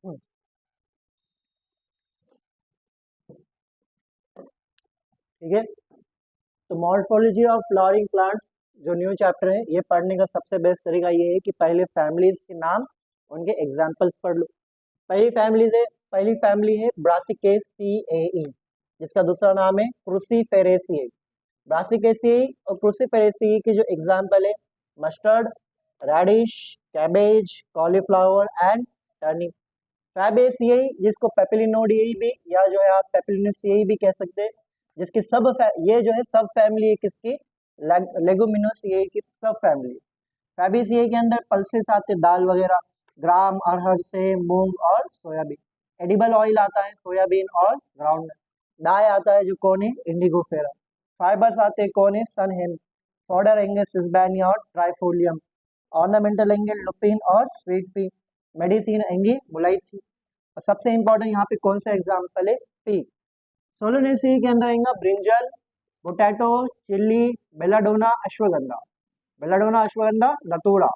हम्म, ठीक है। तो मॉर्फोलॉजी ऑफ फ्लावरिंग प्लांट्स जो न्यू चैप्टर है, ये पढ़ने का सबसे बेस्ट तरीका ये है कि पहले फैमिलीज के नाम, उनके एग्जाम्पल्स पढ़ लो। पहली फैमिली है पहली फैमिली है ब्रासिकेसिएई, जिसका दूसरा नाम है क्रूसीफेरेसिएई। ब्रासिकेसिएई और क्रूसीफेरेसिएई के जो एग्जाम्पल है, mustard, radish, cabbage, cauliflower and turnip. Fabaceae जिसको पेपिलिनोडिएई भी, या जो है आप पेपिलिनेसिएई भी कह सकते हैं, जिसकी ये जो है सब फैमिली है किसकी, लेगुमिनोसिएई की सब फैमिली। फैबेसिएई के अंदर पल्सेस आते, दाल वगैरह, ग्राम, अरहर से, मूंग और सोयाबीन। एडिबल ऑयल आता है सोयाबीन और ग्राउंड। डाई आता है जो कौन है, इंडिगोफेरा। फाइबर्स आते हैं कौन है, सन हेम। फॉडर एंगे सिस्बेनिया और ट्राइफोलियम। ऑर्नामेंटल एंगे लुपिन और स्वीट पी। मेडिसिन एंगी मुलाइथी। और सबसे इंपॉर्टेंट यहाँ पे कौन सा एग्जाम्पल है, पी। सोलोनेसी के अंदर आएगा brinjal, potato, chilli, belladonna, ashwagandha. Belladonna ashwagandha, datura,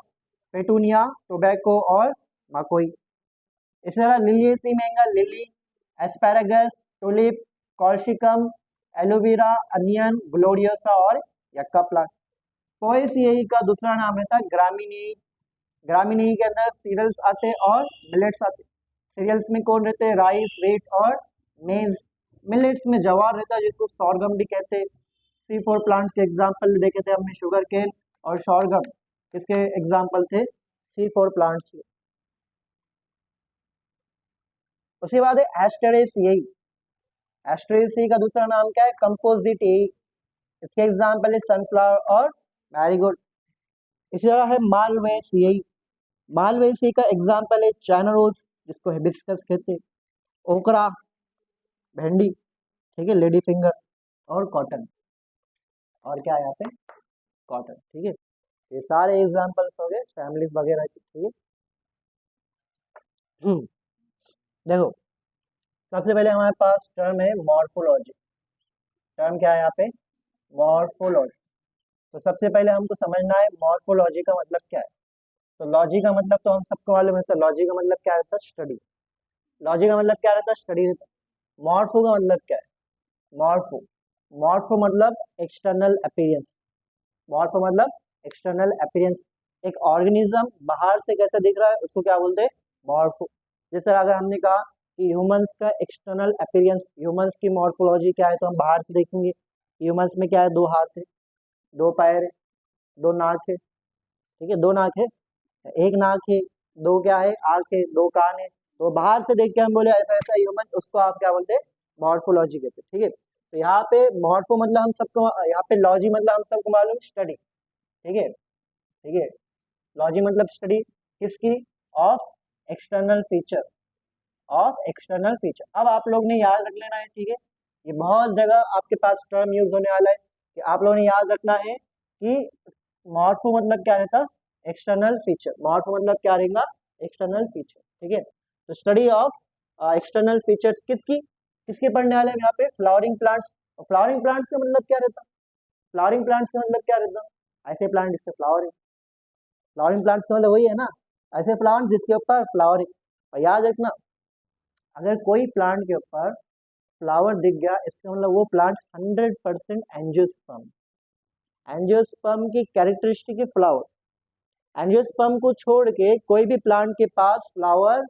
petunia, tobacco और मकोई। इसी तरह लिलियेसी में आएगा lily, asparagus, tulip, colchicum, aloe vera, onion, gloriosa और यक्का प्लांट। पोएसिएई का दूसरा नाम रहता है ग्रामिनी। ग्रामिनी के अंदर सीरियल्स आते हैं और मिलेट्स आते हैं। सीरियल्स में कौन रहते हैं, राइस, व्हीट और मेज। मिलेट्स में जवार रहता है जिसको सॉर्गम भी कहते हैं। C4 प्लांट्स के एग्जाम्पल देखे थे हमने, शुगर केन और सॉर्गम, किसके एग्जाम्पल थे, C4 प्लांट्स के। उसके बाद है एस्टेरेसिएई। एस्टेरेसिएई का दूसरा नाम क्या है, कंपोजिटेई। इसके एग्जाम्पल है सनफ्लावर और मैरीगोल्ड। इसी तरह है मालवेसिएई। मालवेसी का एग्जाम्पल है चाइना रोज, जिसको हिबिस्कस कहते हैं, ओकरा, भिंडी, ठीक है, लेडी फिंगर और कॉटन। और क्या है यहाँ पे, कॉटन, ठीक है। ये सारे एग्जाम्पल्स हो गए फैमिलीज वगैरह के, ठीक है। देखो, सबसे पहले हमारे पास टर्म है मॉर्फोलॉजी। टर्म क्या है यहाँ पे, मॉर्फोलॉजी। तो सबसे पहले हमको समझना है मॉर्फोलॉजी का मतलब क्या है। तो लॉजी का मतलब तो हम सबको मालूम है, तो लॉजी का मतलब क्या रहता है, स्टडी। लॉजी का मतलब क्या रहता है, स्टडी रहता है। मॉर्फो का मतलब क्या है, मॉर्फो, मॉर्फो मतलब एक्सटर्नल अपीयरेंस। मॉर्फो मतलब एक्सटर्नल अपीयरेंस। एक ऑर्गेनिज्म बाहर से कैसा दिख रहा है उसको क्या बोलते हैं, मॉर्फो। जिस तरह अगर हमने कहा कि ह्यूमंस का एक्सटर्नल अपीयरेंस, ह्यूमंस की मॉर्फोलॉजी क्या है, तो हम बाहर से देखेंगे ह्यूमंस में क्या है, दो हाथ है, दो पैर है, दो नाक है, ठीक है, दो नाक है, एक नाक है, दो क्या है, आंख है, दो कान है। तो बाहर से देख के हम बोले ऐसा ऐसा ह्यूमन, उसको आप क्या बोलते हैं, मॉर्फोलॉजी कहते हैं, ठीक है। तो यहाँ पे मॉर्फो मतलब हम सबको, यहाँ पे लॉजी मतलब हम सबको मालूम, स्टडी, ठीक है, ठीक है। लॉजी मतलब स्टडी किसकी, of external feature, of external feature. अब आप लोग ने याद रख लेना है, ठीक है। ये बहुत जगह आपके पास टर्म यूज होने वाला है, कि आप लोगों ने याद रखना है कि मॉर्फो मतलब क्या रहता, एक्सटर्नल फीचर। मॉर्फो मतलब क्या रहेगा, एक्सटर्नल फीचर, ठीक है। तो स्टडी ऑफ एक्सटर्नल फीचर्स किसकी, किसके पढ़ने वाले हैं यहाँ पे, फ्लावरिंग प्लांट्स। और फ्लावरिंग प्लांट्स का मतलब क्या रहता, फ्लावरिंग प्लांट्स का मतलब क्या रहता, ऐसे प्लांट जिसके फ्लावर है। फ्लावरिंग प्लांट्स का मतलब वही है ना, ऐसे प्लांट जिसके ऊपर फ्लावर है। और याद रखना, अगर कोई प्लांट के ऊपर फ्लावर दिख गया, इसका मतलब वो प्लांट 100% एंजियोस्पर्म। एंजियोस्पर्म की कैरेक्टरिस्टिक है फ्लावर। एंजियोस्पर्म को छोड़ के कोई भी प्लांट के पास फ्लावर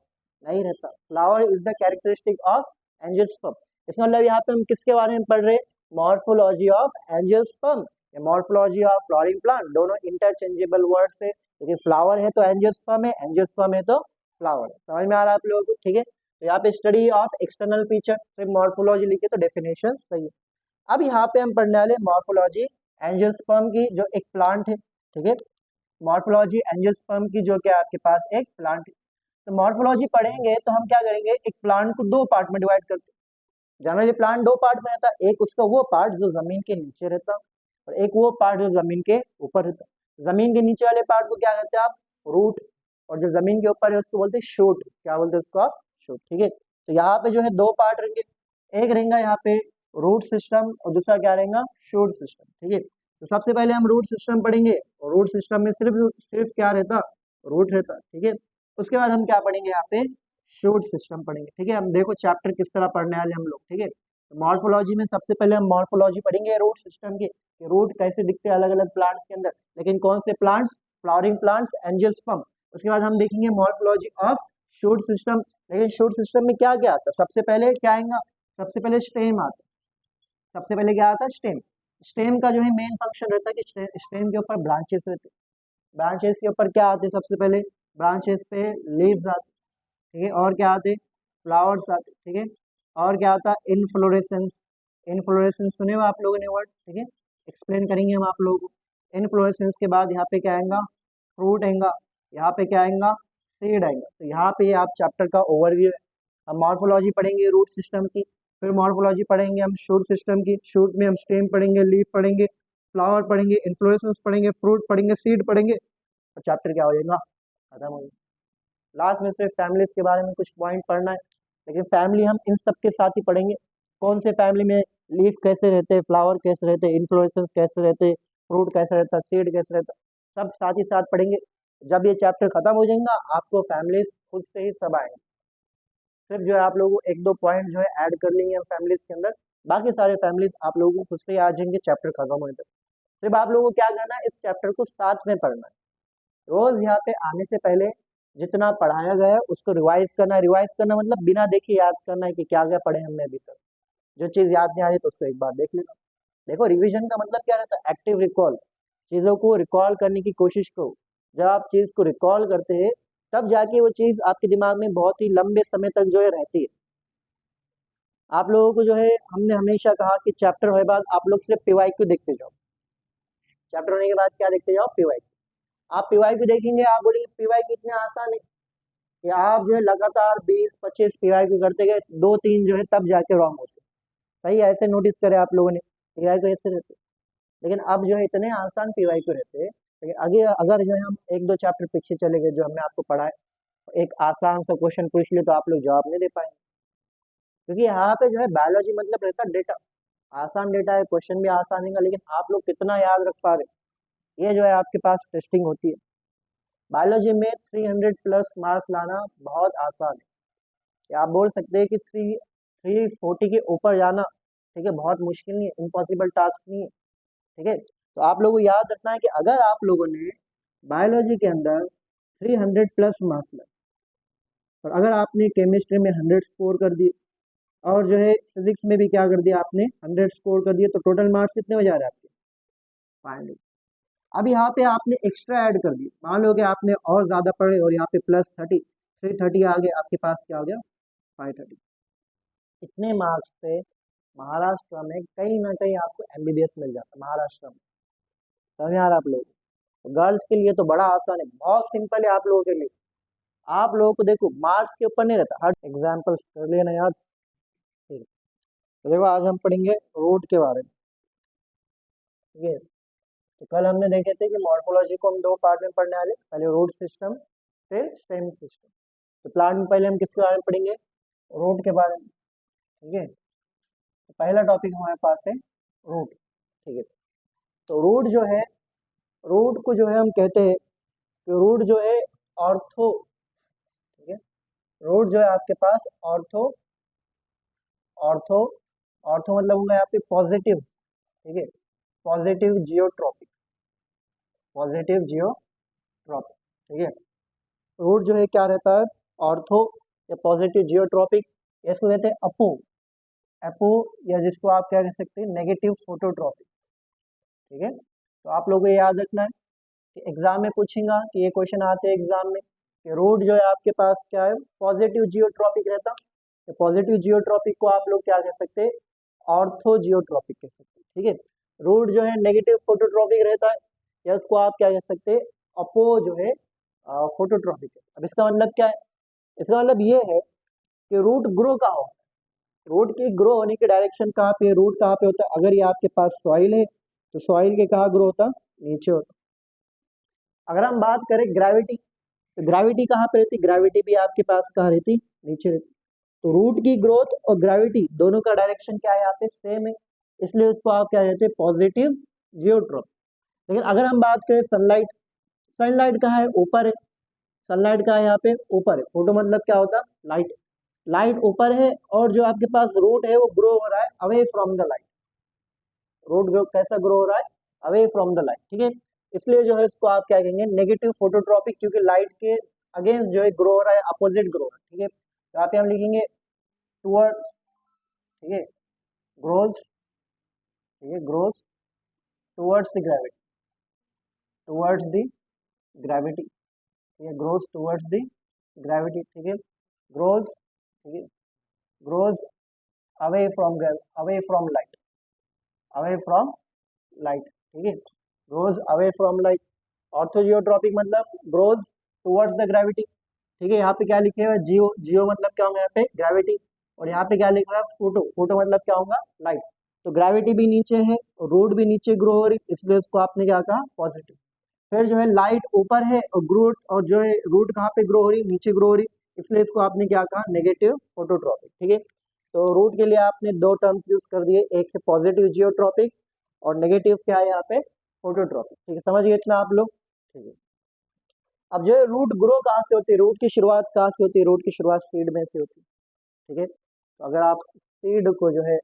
नहीं रहता। Flower is the characteristic of angiosperm. इसका मतलब यहाँ पे हम किसके बारे में पढ़ रहे हैं, मॉर्फोलॉजी ऑफ एंजियोस्पर्म या मॉर्फोलॉजी ऑफ फ्लोरिंग प्लांट, दोनों इंटरचेंजेबल वर्ड्स है, क्योंकि फ्लावर है तो एंजियोस्पर्म है, एंजियोस्पर्म है तो फ्लावर है। समझ में आ रहा है आप लोगों को, ठीक है। तो यहाँ पे स्टडी ऑफ एक्सटर्नल फीचर, सिर्फ मॉर्फोलॉजी लिखे तो डेफिनेशन सही है। अब यहाँ पे हम पढ़ने वाले मॉर्फोलॉजी एंजियोस्पर्म की, जो एक प्लांट है, ठीक है। मॉर्फोलॉजी एंजियोस्पर्म की जो कि आपके पास एक प्लांट है। तो मॉर्फोलॉजी पढ़ेंगे तो हम क्या करेंगे, एक प्लांट को दो पार्ट में डिवाइड करते हैं। जनरली प्लांट दो पार्ट में रहता है, एक उसका वो पार्ट जो जमीन के नीचे रहता है, और एक वो पार्ट जो जमीन के ऊपर रहता है। जमीन के नीचे वाले पार्ट को क्या कहते हैं आप, रूट। और जो जमीन के ऊपर है उसको बोलते हैं शूट। क्या बोलते हैं उसको आप, शूट, ठीक है। तो यहाँ पे जो है दो पार्ट रहेंगे, एक रहेगा यहाँ पे रूट सिस्टम और दूसरा क्या रहेगा, शूट सिस्टम, ठीक है। तो सबसे पहले हम रूट सिस्टम पढ़ेंगे, और रूट सिस्टम में सिर्फ सिर्फ क्या रहता, रूट रहता, ठीक है। उसके बाद हम क्या पढ़ेंगे यहाँ पे, शूट सिस्टम पढ़ेंगे। ठीक है, हम देखो चैप्टर किस तरह पढ़ने वाले हम लोग। ठीक है, तो मॉर्फोलॉजी में सबसे पहले हम मॉर्फोलॉजी पढ़ेंगे रूट सिस्टम की, रूट कैसे दिखते हैं अलग अलग प्लांट्स के अंदर, लेकिन कौन से प्लांट्स, फ्लावरिंग प्लांट्स, एंजियोस्पर्म। उसके बाद हम देखेंगे मॉर्फोलॉजी ऑफ शूट सिस्टम। लेकिन शूट सिस्टम में क्या क्या आता है, सबसे पहले क्या आएगा, सबसे पहले स्टेम आता है। सबसे पहले क्या आता है, स्टेम। स्टेम का जो है मेन फंक्शन रहता है कि स्टेम के ऊपर ब्रांचेस रहते हैं। ब्रांचेस के ऊपर क्या आते हैं, सबसे पहले ब्रांचेस पे लीव्स आते हैं। ठीक है, और क्या आते हैं, फ्लावर्स आते हैं। ठीक है, और क्या आता है, इनफ्लोरेसेंस। इनफ्लोरेसेंस सुने हो आप लोगों ने वर्ड। ठीक है, एक्सप्लेन करेंगे हम आप लोगों को। इनफ्लोरेसेंस के बाद यहाँ पे क्या आएगा, फ्रूट आएगा। यहाँ पे क्या आएगा, सीड आएगा। तो यहाँ पे आप चैप्टर का ओवरव्यू है। हम मॉर्फोलॉजी पढ़ेंगे रूट सिस्टम की, फिर मॉर्फोलॉजी पढ़ेंगे हम शूट सिस्टम की। शूट में हम स्टेम पढ़ेंगे, लीफ पढ़ेंगे, फ्लावर पढ़ेंगे, इन्फ्लोरेसेंस पढ़ेंगे, फ्रूट पढ़ेंगे, सीड पढ़ेंगे, और चैप्टर क्या हो जाएगा, खत्म हो जाएगा। लास्ट में सिर्फ फैमिलीज के बारे में कुछ पॉइंट पढ़ना है, लेकिन फैमिली हम इन सब के साथ ही पढ़ेंगे। कौन से फैमिली में लीफ कैसे रहते हैं, फ्लावर कैसे रहते हैं, इन्फ्लोरेसेंस कैसे रहते हैं, फ्रूट कैसे रहता है, सीड कैसे रहता है, सब साथ ही साथ पढ़ेंगे। जब ये चैप्टर खत्म हो जाएगा आपको फैमिलीज खुद से ही सब आएंगे। सिर्फ जो है आप लोगों को एक दो पॉइंट जो है ऐड कर लेंगे हम फैमिलीज के अंदर, बाकी सारे फैमिलीज आप लोगों को खुद से ही आ जाएंगे चैप्टर खत्म होने तक। सिर्फ आप लोगों को क्या करना है, इस चैप्टर को साथ में पढ़ना है। रोज यहाँ पे आने से पहले जितना पढ़ाया गया है उसको रिवाइज करना है। रिवाइज करना मतलब बिना देखे याद करना है कि क्या क्या पढ़े हमने अभी तक। जो चीज़ याद नहीं आ रही तो उसको एक बार देख लेना। देखो रिवीजन का मतलब क्या रहता है, एक्टिव रिकॉल। चीज़ों को रिकॉल करने की कोशिश करो। जब आप चीज़ को रिकॉल करते हैं तब जाके वो चीज़ आपके दिमाग में बहुत ही लंबे समय तक जो है रहती है। आप लोगों को जो है हमने हमेशा कहा कि चैप्टर होने बाद आप लोग सिर्फ पीवाईक्यू देखते जाओ। चैप्टर होने के बाद क्या देखते जाओ, पीवाईक्यू। आप पीवाईक्यू देखेंगे, आप बोलेंगे पीवाईक्यू इतने आसान है कि आप जो है लगातार 20-25 पीवाईक्यू करते गए, 2-3 जो है तब जाके रॉन्ग होते। सही है, ऐसे नोटिस करे आप लोगों ने, पीवाईक्यू ऐसे रहते। लेकिन अब जो है इतने आसान पीवाईक्यू रहते हैं, लेकिन आगे अगर जो है हम एक दो चैप्टर पीछे चले गए जो हमने आपको पढ़ा है, एक आसान सा क्वेश्चन पूछ लिया तो आप लोग जवाब नहीं दे पाएंगे। क्योंकि यहाँ पे जो है बायोलॉजी मतलब रहता है डेटा। आसान डेटा है, क्वेश्चन भी आसान है, लेकिन आप लोग कितना याद रख पा रहे, ये जो है आपके पास टेस्टिंग होती है। बायोलॉजी में 300 प्लस मार्क्स लाना बहुत आसान है। या आप बोल सकते हैं कि 340 के ऊपर जाना, ठीक है, बहुत मुश्किल नहीं है, इम्पॉसिबल टास्क नहीं है। ठीक है, तो आप लोगों को याद रखना है कि अगर आप लोगों ने बायोलॉजी के अंदर 300 प्लस मार्क्स लाए, और अगर आपने केमिस्ट्री में 100 स्कोर कर दिए, और जो है फिजिक्स में भी क्या कर दिया आपने, 100 स्कोर कर दिए, तो टोटल मार्क्स कितने हो जा रहे हैं आपके, 500। अब यहाँ पे आपने एक्स्ट्रा ऐड कर दिए, मान लो कि आपने और ज़्यादा पढ़े और यहाँ पे +30, 330 आ गए, आपके पास क्या हो गया, 530। इतने मार्क्स पे महाराष्ट्र में कहीं ना कहीं आपको एमबीबीएस मिल जाता है महाराष्ट्र में। समझ आ रहा आप लोग, तो गर्ल्स के लिए तो बड़ा आसान है, बहुत सिंपल है आप लोगों के लिए। आप लोगों को देखो मार्क्स के ऊपर नहीं रहता, हर एग्जाम्पल्स कर लेना याद। ठीक है, तो देखो आज हम पढ़ेंगे रूट के बारे में। ठीक है, तो कल हमने देखे थे कि मॉर्फोलॉजी को हम दो पार्ट में पढ़ने वाले, पहले रूट सिस्टम फिर स्टेम सिस्टम। तो प्लांट में पहले हम किसके बारे में पढ़ेंगे, रूट के बारे में। ठीक है, तो पहला टॉपिक हमारे पास है रूट। ठीक है, तो रूट जो है, रूट को जो है हम कहते हैं कि रूट जो है ऑर्थो। ठीक है, रूट जो है आपके पास ऑर्थो, ऑर्थो, ऑर्थो मतलब होगा यहाँ पे पॉजिटिव। ठीक है, पॉजिटिव जियोट्रॉपिक, पॉजिटिव जियोट्रॉपिक। ठीक है, रूट जो है क्या रहता है, ऑर्थो या पॉजिटिव जियोट्रॉपिक, इसको कहते हैं अपो, एपो, या जिसको आप क्या कह सकते हैं, नेगेटिव फोटोट्रॉपिक। ठीक है, तो आप लोगों को ये याद रखना है कि एग्जाम में पूछेगा कि ये क्वेश्चन आते हैं एग्जाम में कि रूट जो है आपके पास क्या है, पॉजिटिव जियोट्रॉपिक रहता, तो पॉजिटिव जियोट्रॉपिक को आप लोग क्या कह सकते हैं, ऑर्थो जियोट्रॉपिक कह सकते हैं। ठीक है, रूट जो है नेगेटिव फोटोट्रॉपिक रहता है, या उसको आप क्या कह सकते हैं, अपो जो है फोटोट्रॉपिक है। अब इसका मतलब क्या है, इसका मतलब ये है कि रूट ग्रो कहाँ होता है, रूट की ग्रो होने की डायरेक्शन कहाँ पे है, रूट कहाँ पे होता है, अगर ये आपके पास सॉइल है तो सॉइल के कहाँ ग्रो होता, नीचे होता। अगर हम बात करें ग्रेविटी, तो ग्रेविटी कहाँ पे रहती, ग्रेविटी भी आपके पास कहाँ रहती, नीचे रहती। तो रूट की ग्रोथ और ग्रेविटी दोनों का डायरेक्शन क्या है यहाँ पे, सेम है, इसलिए उसको आप क्या कहते हैं, पॉजिटिव जियोट्रॉपिक। लेकिन अगर हम बात करें सनलाइट, सनलाइट कहाँ है, ऊपर है, सनलाइट का है यहाँ पे ऊपर है, फोटो मतलब क्या होता है, लाइट। लाइट ऊपर है और जो आपके पास रूट है वो ग्रो हो रहा है away from the light. Root grow कैसा ग्रो हो रहा है, अवे फ्रॉम द लाइट, ठीक है। इसलिए जो है इसको आप क्या कहेंगे, नेगेटिव फोटोट्रॉपिक, क्योंकि लाइट के अगेंस्ट जो है ग्रो हो रहा है, अपोजिट ग्रो हो रहा है, ठीक है। तो यहाँ पे हम लिखेंगे टूवर्ड, ठीक है, ग्रोज, ठीक है, grows towards the gravity, towards the gravity, ठीक है, ग्रोज टूवर्ड्स द ग्रेविटी, ठीक है, ग्रोज, ठीक है, grows away from, away from light, away from light, ठीक है, ग्रोज अवे फ्रॉम लाइट। ऑर्थोजियोट्रॉपिक मतलब ग्रोज टुवर्ड्स द ग्रेविटी, ठीक है। यहाँ पे क्या लिखे हुआ है, जियो, जियो मतलब क्या होगा यहाँ पे, ग्रेविटी। और यहाँ पे क्या लिखा है, फोटो, फोटो मतलब क्या होगा, लाइट। तो ग्रेविटी भी नीचे है, रूट भी नीचे ग्रो हो रही, इसलिए उसको आपने क्या कहा, पॉजिटिव। फिर जो है लाइट ऊपर है और ग्रोथ, और जो है रूट कहाँ पे ग्रो हो रही, नीचे ग्रो हो रही, इसलिए इसको आपने क्या कहा, नेगेटिव फोटोट्रॉपिक, ठीक है। तो रूट के लिए आपने दो टर्म्स यूज कर दिए, एक है पॉजिटिव जियोट्रॉपिक और नेगेटिव क्या है यहाँ पे, फोटोट्रॉपिक, ठीक है। समझ गए इतना आप लोग, ठीक है। अब जो है रूट ग्रो कहाँ से होती है, रूट की शुरुआत कहाँ से होती है, रूट की शुरुआत सीड में से होती है, ठीक है। तो अगर आप सीड को जो है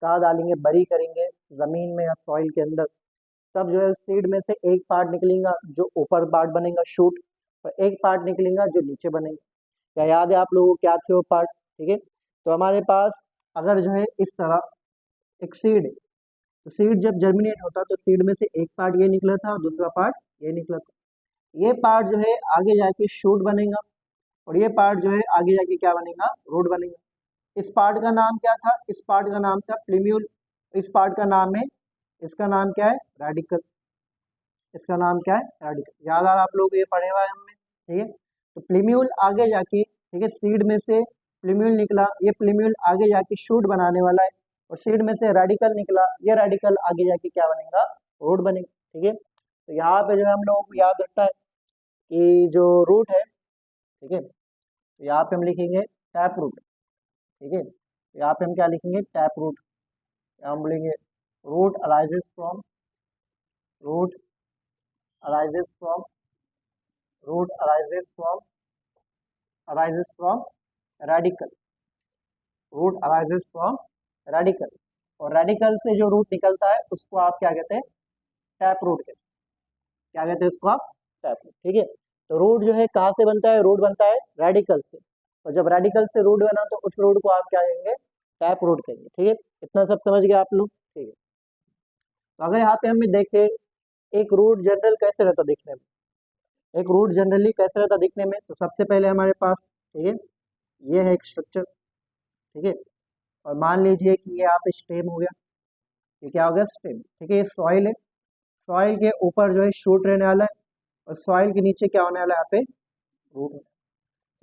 कहाँ डालेंगे, बरी करेंगे जमीन में या सॉइल के अंदर, तब जो है सीड में से एक पार्ट निकलेगा जो ऊपर पार्ट बनेगा शूट, और एक पार्ट निकलेगा जो नीचे बनेगा। क्या याद है आप लोगों को क्या थे वो पार्ट, ठीक है। तो हमारे पास अगर जो है इस तरह एक सीड है, तो सीड जब जर्मिनेट होता तो सीड में से एक पार्ट ये निकला था और दूसरा पार्ट ये निकला था। ये पार्ट जो है आगे जाके शूट बनेगा और ये पार्ट जो है आगे जाके क्या बनेगा, रूट बनेगा। इस पार्ट का नाम क्या था, इस पार्ट का नाम था प्लीम्यूल। इस पार्ट का नाम है, इसका नाम क्या है, रेडिकल। इसका नाम क्या है, रेडिकल। याद आ रहा आप लोग, ये पढ़े हुआ है हमने, ठीक है। तो प्लीम्यूल आगे जाके, ठीक है, सीड में से प्लीम्यूल निकला, ये प्लीम्यूल आगे जाके शूट बनाने वाला है, और सीड में से रेडिकल निकला, ये रेडिकल आगे जाके क्या बनेगा, रूट बनेगा, ठीक है। तो यहाँ पे जो है हम लोगों को याद रखना है कि जो रूट है, ठीक है, तो यहाँ पे हम लिखेंगे टैप रूट, ठीक है। यहाँ पे हम क्या लिखेंगे, टैप रूट। यहाँ हम बोलेंगे root arises from, root arises from, root arises from, arises from radical, root arises from radical. और रेडिकल से जो रूट निकलता है उसको आप क्या कहते हैं, टैप रूट कहते हैं। क्या कहते हैं उसको आप, टैप रूट, ठीक है। तो रूट जो है कहाँ से बनता है, रूट बनता है रेडिकल से, और जब रेडिकल से रूट बना तो उस रूट को आप क्या कहेंगे, टैप रूट कहेंगे, ठीक है। इतना सब समझ गए आप लोग, ठीक है। तो अगर यहाँ पे हमें देखें एक रूट जनरल कैसे रहता दिखने में, एक रूट जनरली कैसे रहता दिखने में, तो सबसे पहले हमारे पास, ठीक है, ये है एक स्ट्रक्चर, ठीक है। और मान लीजिए कि ये आप स्टेम हो गया, ये क्या हो गया, स्टेम, ठीक है। ये सॉइल है, सॉइल के ऊपर जो है शूट रहने वाला है, और सॉइल के नीचे क्या होने वाला है, यहाँ पे रूट।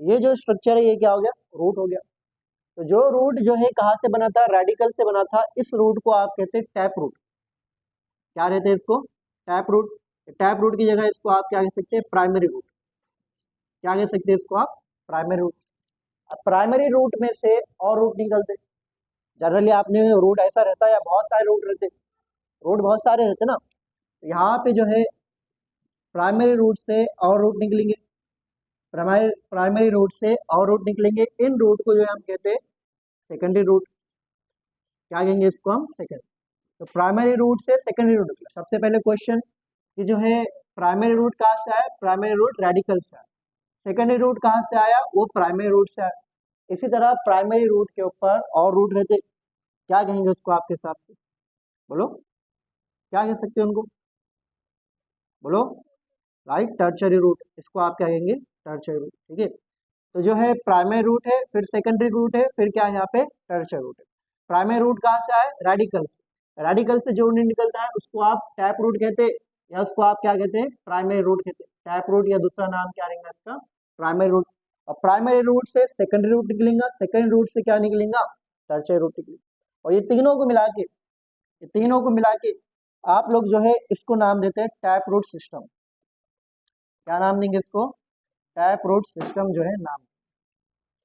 ये जो स्ट्रक्चर है ये क्या हो गया, रूट हो गया। तो जो रूट जो है कहाँ से बना था, रेडिकल से बना था, इस रूट को आप कहते हैं टैप रूट। क्या रहते हैं इसको, टैप रूट। टैप रूट की जगह इसको आप क्या कह सकते हैं, प्राइमरी रूट। क्या कह सकते हैं इसको आप, प्राइमरी रूट। अब प्राइमरी रूट में से और रूट निकलते, जनरली आपने रूट ऐसा रहता है या बहुत सारे रूट रहते, रूट बहुत सारे रहते ना, तो यहाँ पे जो है प्राइमरी रूट से और रूट निकलेंगे, प्राइमरी प्राइमरी रूट से और रूट निकलेंगे। इन रूट को जो है हम कहते हैं सेकेंडरी रूट। क्या कहेंगे इसको हम, सेकेंड। तो प्राइमरी रूट से सेकेंडरी रूट निकला। सबसे पहले क्वेश्चन कि जो है प्राइमरी रूट कहाँ से आया, प्राइमरी रूट रेडिकल से आया। सेकेंडरी रूट कहाँ से आया, वो प्राइमरी रूट से आया। इसी तरह प्राइमरी रूट के ऊपर और रूट रहते, क्या कहेंगे उसको आपके हिसाब से, बोलो क्या कह सकते हैं उनको, बोलो, राइट, टर्चरी रूट। इसको आप क्या कहेंगे, टर्चरी रूट, ठीक है। तो जो है प्राइमरी रूट है, फिर सेकेंडरी रूट है, फिर क्या है यहाँ पे, टर्चरी रूट है। प्राइमरी रूट कहाँ से आए, रेडिकल से। रेडिकल से जो निकलता है उसको आप टैप रूट कहते हैं, या उसको आप क्या कहते हैं, प्राइमरी रूट कहते हैं। टैप रूट या दूसरा नाम क्या रहेगा इसका, प्राइमरी रूट। और प्राइमरी रूट से सेकेंडरी रूट निकलेगा, सेकेंडरी रूट से क्या निकलेगा, टर्चरी रूट निकलेगा। और ये तीनों को मिला के, ये तीनों को मिला के आप लोग जो है इसको नाम देते हैं टैप रूट सिस्टम। क्या नाम देंगे इसको, टैप रूट सिस्टम जो है नाम,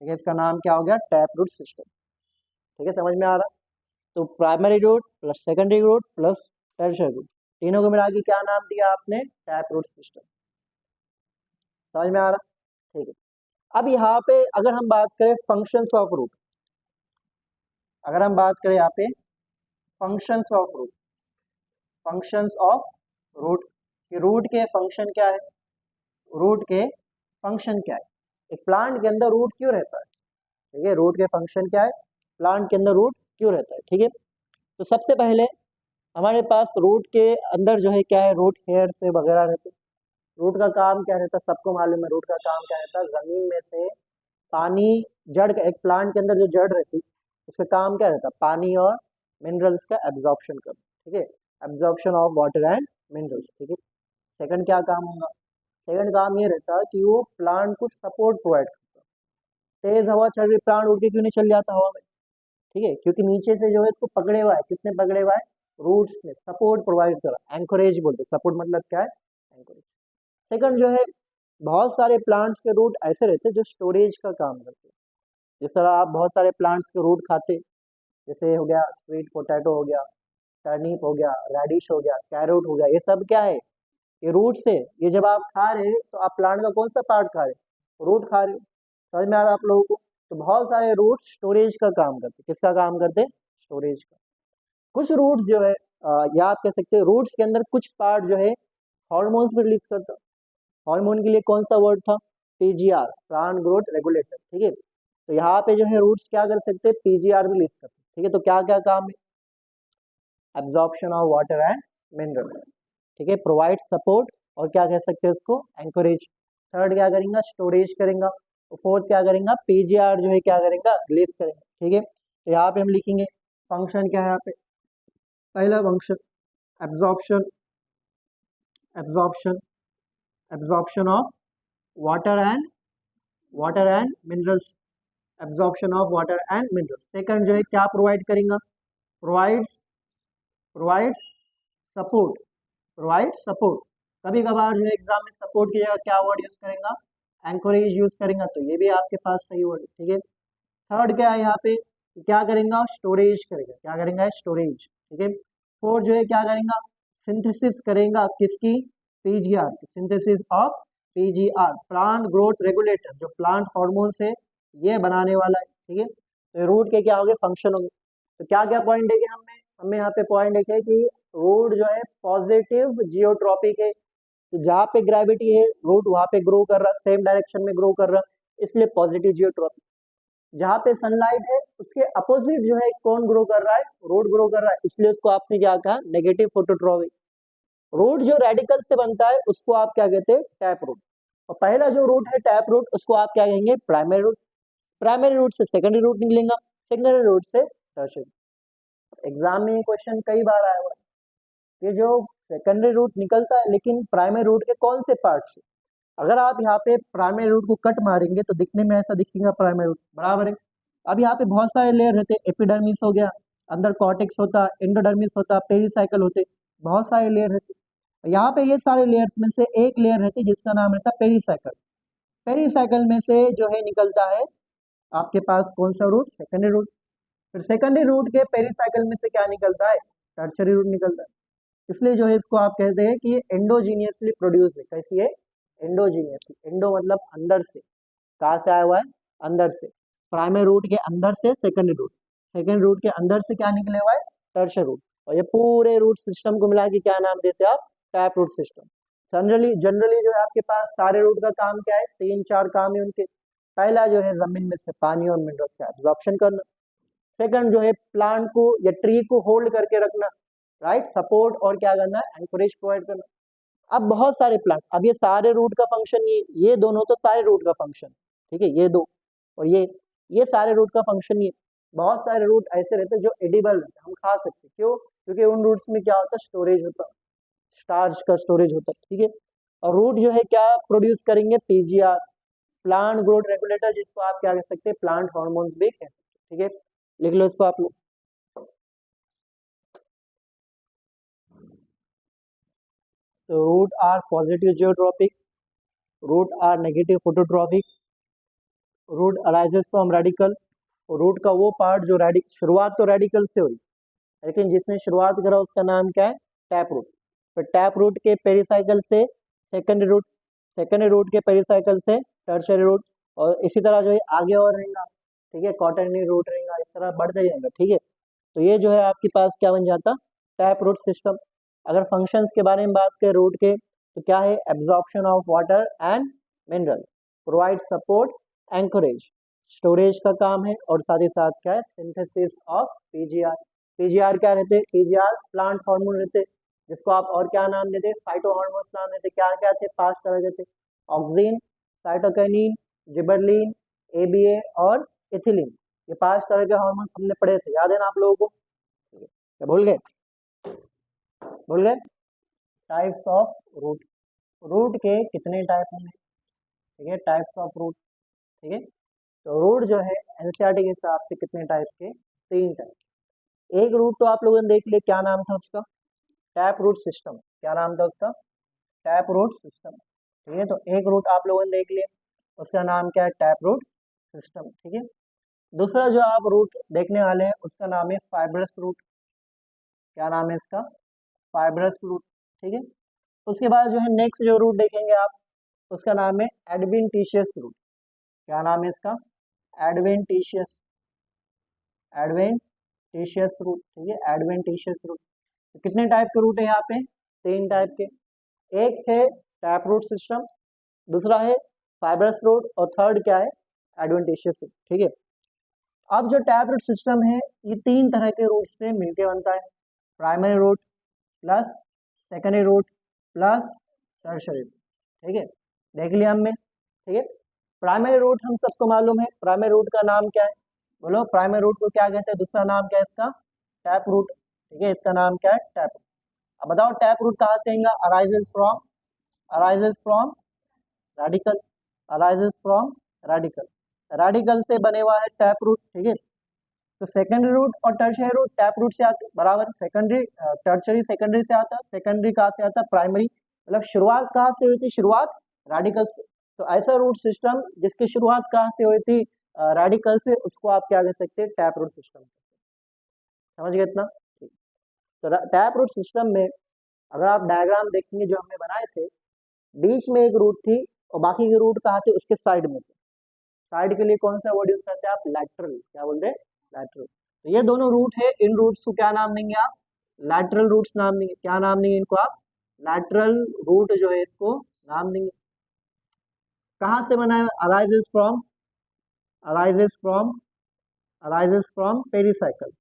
ठीक है। इसका नाम क्या हो गया, टैप रूट सिस्टम, ठीक है। समझ में आ रहा, तो primary root plus secondary root plus tertiary root, तीनों को मिला के क्या नाम दिया आपने, टैप रूट सिस्टम। समझ में आ रहा, ठीक है। अब यहाँ पे अगर हम बात करें फंक्शंस ऑफ रूट, अगर हम बात करें यहाँ पे functions of root, functions of root, root के फंक्शन क्या है, रूट के फंक्शन क्या है, एक प्लांट के अंदर रूट क्यों रहता है, ठीक है, रूट के फंक्शन क्या है, प्लांट के अंदर रूट क्यों रहता है, ठीक है। तो सबसे पहले हमारे पास रूट के अंदर जो है क्या है, रूट हेयर से वगैरह रहते हैं। रूट का काम क्या रहता है, सबको मालूम है रूट का काम क्या रहता है, जमीन में से पानी, जड़ का, एक प्लांट के अंदर जो जड़ रहती है उसका काम क्या रहता है, पानी और मिनरल्स का एब्जॉर्प्शन करना, ठीक है, absorption of water and minerals, ठीक है। सेकंड क्या काम होगा, सेकंड काम ये रहता है कि वो प्लांट को सपोर्ट प्रोवाइड करता है। तेज हवा चल रही, प्लांट उड़ के क्यों नहीं चल जाता हवा में, ठीक है, क्योंकि नीचे से जो है इसको पकड़े हुआ है, किसने पकड़े हुआ है, रूट्स ने सपोर्ट प्रोवाइड करा, एंकोरेज बोलते हैं, सपोर्ट मतलब क्या है, एंकोरेज। सेकंड जो है, बहुत सारे प्लांट्स के रूट ऐसे रहते हैं जो स्टोरेज का काम करते हैं। जिस तरह आप बहुत सारे प्लांट्स के रूट खाते, जैसे हो गया स्वीट पोटैटो हो गया, टर्निप हो गया, रेडिश हो गया, कैरोट हो गया, ये सब क्या है, ये रूट से, ये जब आप खा रहे हैं तो आप प्लांट का कौन सा पार्ट खा रहे हैं, रूट खा रहे हो, समझ में आ रहा है आप लोगों को। तो बहुत सारे रूट स्टोरेज का काम करते, किसका काम करते, स्टोरेज का। कुछ रूट्स जो है या आप कह सकते हैं रूट्स के अंदर कुछ पार्ट जो है हार्मोन्स भी रिलीज करता है। हार्मोन के लिए कौन सा वर्ड था, पीजीआर, प्लांट ग्रोथ रेगुलेटर, ठीक है। तो यहाँ पे जो है रूट्स क्या कर सकते हैं, पीजीआर भी रिलीज करते हैं, ठीक है। तो क्या क्या काम है, absorption of water and mineral, ठीक है, प्रोवाइड सपोर्ट, और क्या कह सकते हैं उसको, एंकरेज। थर्ड क्या करेंगे, स्टोरेज करेंगे। फोर्थ क्या करेंगे, पीजीआर जो है क्या करेंगे, रिलीज करेंगे, ठीक है। तो यहाँ पे हम लिखेंगे फंक्शन क्या है, यहाँ पे पहला function absorption, absorption, absorption of water and minerals, absorption of water and minerals. Second जो है क्या प्रोवाइड करेंगे, provides, provides support, provide support. कभी कभार जो है एग्जाम में सपोर्ट की जगह क्या वर्ड यूज करेंगे, एंकरेज यूज करेंगे, तो ये भी आपके पास सही वर्ड है, ठीक है। थर्ड क्या है यहाँ पे, क्या करेंगे, स्टोरेज करेंगे, क्या करेंगे, स्टोरेज, ठीक है। फोर्थ जो है क्या करेंगे, सिंथेसिस करेंगे, किसकी, PGR, synthesis of PGR, plant growth regulator, जो प्लांट हार्मोन से ये बनाने वाला है, ठीक है। तो रूट के क्या हो गए, फंक्शन हो गए। तो क्या क्या पॉइंट देखे हमने, हमें यहाँ पे पॉइंट देखे कि रूट जो है पॉजिटिव जियोट्रॉपिक है, तो जहाँ पे ग्रेविटी है रूट वहाँ पे ग्रो कर रहा है, सेम डायरेक्शन में ग्रो कर रहा है, इसलिए पॉजिटिव जियोट्रॉपिक। जहाँ पे सनलाइट है उसके अपोजिट जो है कौन ग्रो कर रहा है, रूट ग्रो कर रहा है, इसलिए उसको आपने क्या कहा, नेगेटिव फोटोट्रॉपिक। रूट जो रेडिकल से बनता है उसको आप क्या कहते हैं, टैप रूट। और पहला जो रूट है टैप रूट, उसको आप क्या कहेंगे, प्राइमरी रूट। प्राइमरी रूट से सेकेंडरी रूट निकलेगा, सेकेंडरी रूट से टर्शियरी। एग्जाम में क्वेश्चन कई बार आया हुआ है, ये जो सेकेंडरी रूट निकलता है लेकिन प्राइमरी रूट के कौन से पार्ट से। अगर आप यहाँ पे प्राइमरी रूट को कट मारेंगे तो दिखने में ऐसा दिखेगा प्राइमरी रूट, बराबर है। अब यहाँ पे बहुत सारे लेयर रहते हैं, एपिडर्मिस हो गया, अंदर कॉर्टेक्स होता, एंडोडर्मिस होता, पेरिसाइकल होते, बहुत सारे लेयर रहते। यहाँ पे ये सारे लेयर्स में से एक लेयर रहती है जिसका नाम रहता है पेरिसाइकल। पेरिसाइकल में से जो है निकलता है आपके पास कौन सा रूट, सेकेंडरी रूट। फिर सेकेंडरी रूट के पेरिसाइकल में से क्या निकलता है, टर्शियरी रूट निकलता है। इसलिए जो है इसको आप कहते हैं कि ये एंडोजीनियसली प्रोड्यूस है, कैसी है, एंडोजीनियसली, एंडो मतलब अंदर से, कहाँ से आया हुआ है, अंदर से। प्राइमरी रूट के अंदर से सेकेंडरी रूट, सेकेंड रूट के अंदर से क्या निकले हुआ है, टर्शियरी रूट। और ये पूरे रूट सिस्टम को मिला के क्या नाम देते हैं आप, tap root system. Generally generally जो है आपके पास सारे रूट का काम क्या है, तीन चार काम है उनके। पहला जो है जमीन में से पानी और मिनरल्स का एब्जॉर्प्शन करना। सेकंड जो है प्लांट को या ट्री को होल्ड करके रखना, राइट, सपोर्ट और क्या करना, एंकरेज प्रोवाइड करना। अब बहुत सारे प्लांट, अब ये सारे रूट का फंक्शन, ये दोनों तो सारे रूट का फंक्शन, ठीक है, ये दो और ये सारे रूट का फंक्शन ये। बहुत सारे रूट ऐसे रहते हैं जो एडिबल रहते हैं, हम खा सकते हैं, क्यों, क्योंकि उन रूट्स में क्या होता है, स्टोरेज होता है, स्टार्च का स्टोरेज होता है, ठीक है। और रूट जो है क्या प्रोड्यूस करेंगे, पीजीआर, प्लांट ग्रोथ रेगुलेटर, जिसको आप क्या कह सकते हैं, प्लांट हार्मोन्स भी कह सकते हैं, ठीक है। लिख लो इसको आप लोग। तो root are positive geotropic, root are negative phototropic, root arises from radical. Root का वो पार्ट जो शुरुआत तो रेडिकल से हुई, लेकिन जिसने शुरुआत करा उसका नाम क्या है, टैप रूट। फिर टैप रूट के पेरिसाइकल से सेकेंडरी रूट, सेकेंडरी रूट के पेरिसाइकिल से टर्शियरी रूट, और इसी तरह जो है आगे और रहेगा, ठीक है, क्वाटरनरी रूट रहेगा, इस तरह बढ़ते जाएगा, ठीक है। तो ये जो है आपके पास क्या बन जाता, टैप रूट सिस्टम। अगर फंक्शंस के बारे में बात करें रूट के, तो क्या है, absorption of water and mineral, provide support, anchorage, storage का काम है, और साथ ही साथ क्या है, सिंथेसिस ऑफ पीजीआर। पीजीआर क्या रहते हैं, पीजीआर प्लांट हार्मोन रहते हैं, जिसको आप और क्या नाम देते हैं, फाइटो हार्मोन्स नाम देते, क्या क्या थे, 5 तरह के थे, ऑक्सिन, साइटोकिनिन, जिबरलिन, एबीए और इथिलीन। ये 5 तरह के हार्मोन हमने पढ़े थे, याद है ना आप लोगों को, क्या भूल गए, भूल गए। टाइप्स ऑफ रूट, रूट के कितने टाइप होंगे, ठीक है, टाइप्स ऑफ रूट, ठीक है। तो रूट जो है एनसीईआरटी के हिसाब से कितने टाइप के, 3 टाइप। एक रूट तो आप लोगों ने देख लिया, क्या नाम था उसका, टैप रूट सिस्टम, क्या नाम था उसका, टैप रूट सिस्टम, ठीक है। तो एक रूट आप लोगों ने देख लिया, उसका नाम क्या है, टैप रूट सिस्टम, ठीक है। दूसरा जो आप रूट देखने वाले हैं उसका नाम है फाइब्रस रूट, क्या नाम है इसका, फाइब्रस रूट, ठीक है। उसके बाद जो है नेक्स्ट जो रूट देखेंगे आप, उसका नाम है एडवेंटिशियस रूट, क्या नाम है इसका, एडवेंटिशियस, एडवेंटिशियस रूट, ठीक है, एडवेंटिशियस रूट। तो कितने टाइप के रूट है यहाँ पे, 3 टाइप के, एक है टैप रूट सिस्टम, दूसरा है फाइब्रस रूट, और थर्ड क्या है, एडवेंटिशियस रूट, ठीक है। अब जो टैप रूट सिस्टम है ये 3 तरह के रूट से मिलकर बनता है, primary root plus secondary root plus tertiary root, ठीक है, देख लिया हमने, ठीक है। प्राइमरी रूट हम सबको मालूम है, प्राइमरी रूट का नाम क्या है, बोलो प्राइमरी रूट को क्या कहते हैं, दूसरा नाम क्या है इसका, टैप रूट, ठीक है, इसका नाम क्या है, टैप रूट। अब बताओ टैप रूट कहाँ से आएगा, arises from radical, arises from radical, radical से बने हुआ है टैप रूट, ठीक है। तो सेकेंडरी रूट और टर्शियरी रूट टैप रूट से आते बराबर, सेकेंडरी टर्शियरी सेकेंडरी से आता है, सेकेंडरी कहाँ से आता है, प्राइमरी, मतलब शुरुआत कहाँ से हुई थी, शुरुआत रेडिकल से। तो ऐसा रूट सिस्टम जिसकी शुरुआत कहाँ से हुई थी, रेडिकल से, उसको आप क्या कह सकते हैं, टैप रूट सिस्टम, समझ गए इतना, ठीक। तो टैप रूट सिस्टम में अगर आप डायग्राम देखेंगे जो हमने बनाए थे, बीच में एक रूट थी और बाकी के रूट कहाँ थे, उसके साइड में थे। साइड के लिए कौन सा वर्ड यूज करते हैं आप, लैटरल, क्या बोलते हैं, लैटरल। तो ये दोनों रूट है, इन रूट्स को क्या नाम देंगे आप, लैटरल रूट्स नाम देंगे, क्या नाम देंगे इनको आप, लैटरल रूट जो है इसको नाम देंगे। कहाँ से बना है, arises from, arises from, arises from pericycle,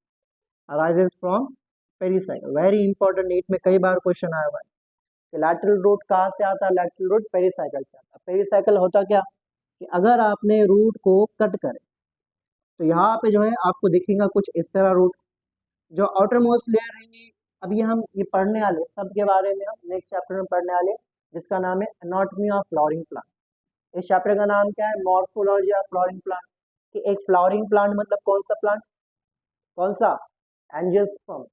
arises from pericycle, very important, NEET में कई बार क्वेश्चन आया हुआ है कि लैटरल रूट कहाँ से आता है, लैटरल रूट पेरिसाइकिल से आता है। पेरिसाइकिल होता क्या, कि अगर आपने रूट को कट करे तो यहाँ पे जो है आपको दिखेगा कुछ इस तरह रूट, जो आउटर मोस्ट लेयर रहेंगी। अभी हम ये पढ़ने वाले सब के बारे में हम नेक्स्ट चैप्टर में पढ़ने वाले, जिसका नाम है एनाटॉमी ऑफ फ्लावरिंग प्लांट। इस चैप्टर का नाम क्या है, मॉर्फोलॉजी ऑफ फ्लावरिंग प्लांट, कि एक फ्लावरिंग प्लांट मतलब कौन सा प्लांट, कौन सा, एंजियोस्पर्म।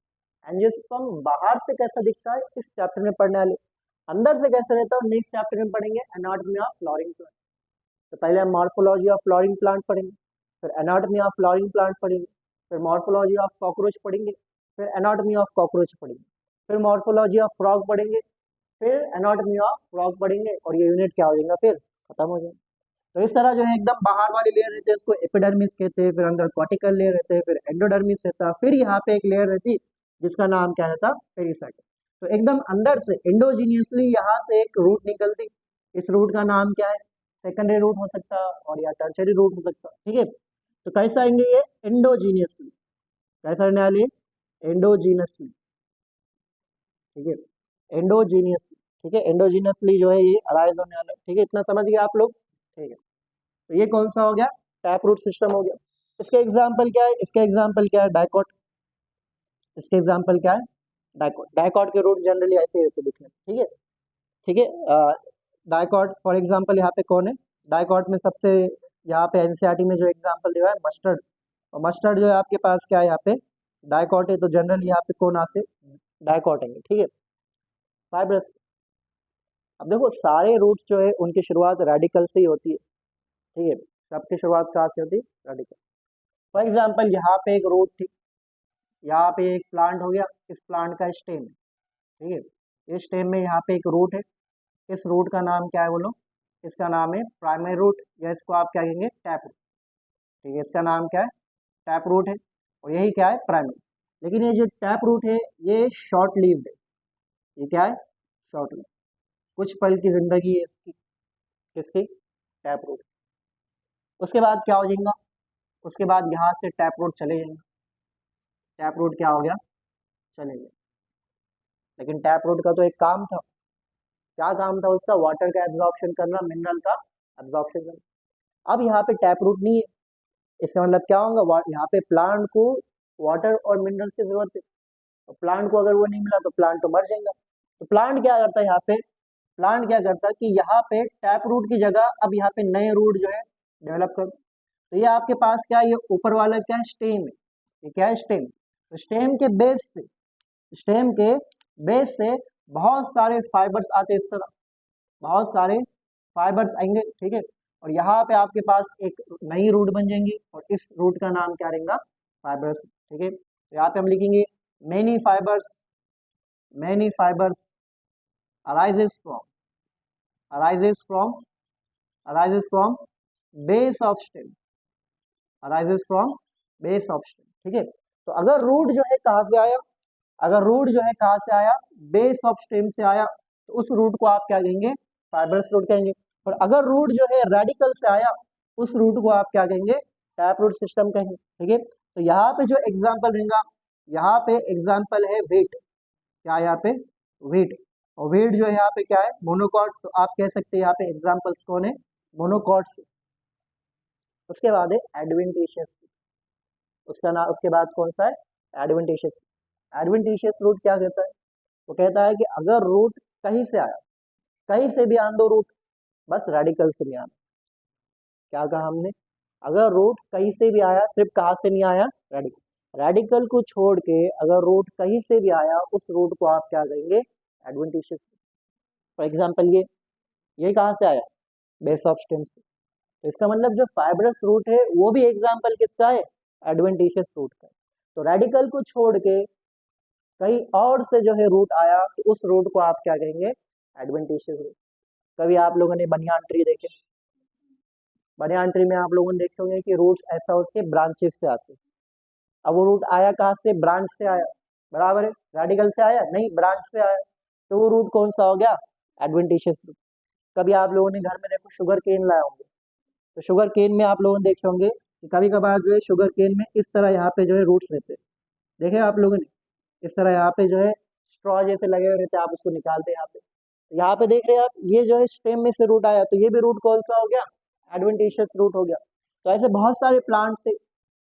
एंजियोस्पर्म बाहर से कैसा दिखता है इस चैप्टर में पढ़ने वाले, अंदर से कैसा रहता है नेक्स्ट चैप्टर में पढ़ेंगे, एनाटॉमी ऑफ फ्लावरिंग प्लांट। तो पहले हम मॉर्फोलॉजी ऑफ फ्लावरिंग प्लांट पढ़ेंगे, फिर एनाटॉमी ऑफ फ्लावरिंग प्लांट पढ़ेंगे, फिर मॉर्फोलॉजी ऑफ कॉकरोच पढ़ेंगे, फिर एनाटॉमी ऑफ कॉकरोच पढ़ेंगे, फिर मॉर्फोलॉजी ऑफ फ्रॉग पढ़ेंगे, फिर एनाटॉमी ऑफ फ्रॉग पढ़ेंगे, और ये यूनिट क्या हो जाएगा, फिर खत्म हो जाएगा। तो इस तरह जो है एकदम बाहर वाली लेयर रहती है उसको एपिडर्मिस कहते हैं, फिर अंदर कॉर्टिकल लेयर रहते हैं, फिर एंडोडर्मिस रहता है, फिर यहाँ पे एक लेयर रहती है जिसका नाम क्या रहता, पेरिसाइकिल। तो एकदम अंदर से इंडोजीनियसली यहाँ से एक रूट निकलती, इस रूट का नाम क्या है, सेकेंडरी रूट हो सकता है और या टर्शियरी रूट हो सकता है, ठीक है। तो कैसा आएंगे ये, इंडोजीनियसली, कैसा रहने वाली, एंडोजीनसली, ठीक है, एंडोजीनियसली, ठीक है, एंडोजीनसली जो है ये अराइज होने वाला है, ठीक है, इतना समझ गए आप लोग, ठीक है। तो ये कौन सा हो गया, टैप रूट सिस्टम हो गया। इसका एग्जाम्पल क्या है, इसका एग्जाम्पल क्या है, डाइकॉट, इसके एग्जाम्पल क्या है, डाइकॉट, डाइकॉट के रूट जनरली ऐसे रहते दिखने, ठीक है, ठीक है। डाइकॉट फॉर एग्जाम्पल यहाँ पे कौन है, डाइकॉट में सबसे यहाँ पे एनसीईआरटी में जो एग्जाम्पल दिया है मस्टर्ड, और मस्टर्ड जो है आपके पास क्या है यहाँ पे, डाइकॉट है, तो जनरली यहाँ पे कौन आते, डाइकॉट है, ठीक है। फाइब्रस, अब देखो सारे रूट्स जो है उनकी शुरुआत रेडिकल से ही होती है, ठीक है, सबकी शुरुआत कहाँ से होती है, रेडिकल। फॉर एग्जाम्पल यहाँ पे एक रूट थी, यहाँ पे एक प्लांट हो गया, इस प्लांट का स्टेम है, ठीक है, इस स्टेम में यहाँ पे एक रूट है, इस रूट का नाम क्या है बोलो, इसका नाम है प्राइमरी रूट, या इसको आप क्या कहेंगे, टैप रूट। ठीक है, इसका नाम क्या है, टैप रूट है, और यही क्या है, प्राइमरी। लेकिन ये जो टैप रूट है ये शॉर्ट लिव्ड है, ये क्या है, शॉर्ट लिव्ड, कुछ पल की जिंदगी है इसकी, किसकी, टैप रूट। उसके बाद क्या हो जाएगा, उसके बाद यहाँ से टैप रूट चले जाएंगे, टैप रूट क्या हो गया, चले गए। लेकिन टैप रूट का तो एक काम था, क्या काम था उसका, वाटर का एब्जॉर्प्शन करना, मिनरल का एब्जॉर्प्शन करना। अब यहाँ पे टैप रूट नहीं है, इसका मतलब क्या होगा, यहाँ पे प्लांट को वाटर और मिनरल की जरूरत है, तो प्लांट को अगर वो नहीं मिला तो प्लांट तो मर जाएगा। तो प्लांट क्या करता है यहाँ पे, प्लांट क्या करता है कि यहाँ पे टैप रूट की जगह अब यहाँ पे नए रूट जो है डेवलप कर। तो ये आपके पास क्या है, ये ऊपर वाला क्या है, स्टेम है, ये क्या है, स्टेम। तो स्टेम के बेस से, स्टेम के बेस से बहुत सारे फाइबर्स आते हैं, इस तरह बहुत सारे फाइबर्स आएंगे, ठीक है। और यहाँ पे आपके पास एक नई रूट बन जाएंगी, और इस रूट का नाम क्या रहेगा, फाइबर्स, ठीक है। तो यहाँ पे हम लिखेंगे many fibres, many fibres arises from, arises from, arises from base of stem, arises from base of stem, ठीक है। तो अगर रूट जो है कहाँ से आया, अगर रूट जो है कहाँ से आया, बेस ऑफ स्टेम से आया, तो उस रूट को आप क्या कहेंगे, फाइबरस रूट कहेंगे। और अगर रूट जो है रेडिकल से आया, उस रूट को आप क्या कहेंगे, टैप रूट सिस्टम कहेंगे, ठीक है। तो यहाँ पे जो एग्जाम्पल रहेगा, यहाँ पे एग्जाम्पल है वेट, क्या यहाँ पे, वेट। और वेट जो है यहाँ पे क्या है, मोनोकॉट, तो आप कह सकते हैं यहाँ पे एग्जाम्पल्स कौन है, मोनोकॉट्स। उसके बाद है एडवेंटिशियस, उसका नाम, उसके बाद कौन सा है, एडवेंटिशियस। एडवेंटिशियस रूट क्या कहता है, वो कहता है कि अगर रूट कहीं से आया, कहीं से भी आन दो रूट, बस रेडिकल से नहीं आना। क्या कहा हमने, अगर रूट कहीं से भी आया, सिर्फ कहाँ से नहीं आया, रेडिकल, रेडिकल को छोड़ के अगर रूट कहीं से भी आया, उस रूट को आप क्या कहेंगे, एडवेंटिशियस। फॉर एग्जाम्पल ये कहाँ से आया, बेस ऑफ स्टेम से। तो इसका मतलब जो फाइब्रस रूट है वो भी एग्जाम्पल किसका है, एडवेंटिशियस रूट का। तो रेडिकल को छोड़ के कहीं और से जो है रूट आया, तो उस रूट को आप क्या कहेंगे, एडवेंटिशियस रूट। कभी आप लोगों ने बनियान ट्री देखे, बनियान ट्री में आप लोगों ने देखे होंगे कि रूट्स ऐसा उसके ब्रांचेस से आते हैं। अब वो रूट आया कहाँ से, ब्रांच से आया, बराबर है, रेडिकल से आया नहीं, ब्रांच से आया, तो वो रूट कौन सा हो गया, एडवेंटिशियस रूट। कभी आप लोगों ने घर में देखो शुगर केन लाए होंगे, तो शुगर केन में आप लोगों ने देखे होंगे कि कभी कभार जो है शुगर केन में इस तरह यहाँ पे जो है रूट्स रहते हैं, देखे आप लोगों ने, इस तरह यहाँ पे जो है स्ट्रॉ जैसे लगे हुए रहते हैं, आप उसको निकालते हैं यहाँ पे। तो यहाँ पे देख रहे हैं आप, ये जो है स्टेम में से रूट आया, तो ये भी रूट कौन सा हो गया, एडवेंटिशियस रूट हो गया। तो ऐसे बहुत सारे प्लांट्स है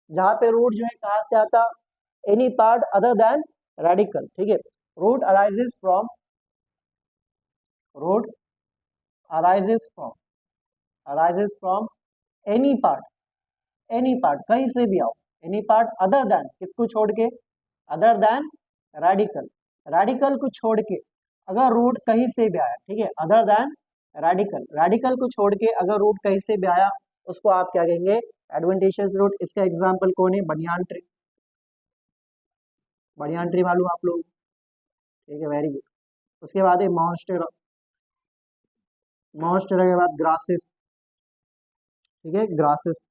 जहाँ पे रूट जो है कहाँ से आता, any part other than radical, ठीक है। Root arises from, root arises from, arises from any part, any part कहीं से भी आओ, एनी पार्ट अदर देन, किसको छोड़ के, अदर देन रेडिकल, रेडिकल को छोड़ के अगर रूट कहीं से भी आया, ठीक है, अदर देन रेडिकल, रेडिकल को छोड़ के अगर रूट कहीं से भी आया, उसको आप क्या कहेंगे, एडवेंटिशियस रूट। इसका एग्जांपल कौन है, बनियान ट्री, बनियान ट्री मालूम आप लोग, ठीक है, वेरी गुड। उसके बाद है मॉन्स्टेरा, मॉन्स्टेरा के बाद ग्रासेस, ठीक है, ग्रासेस।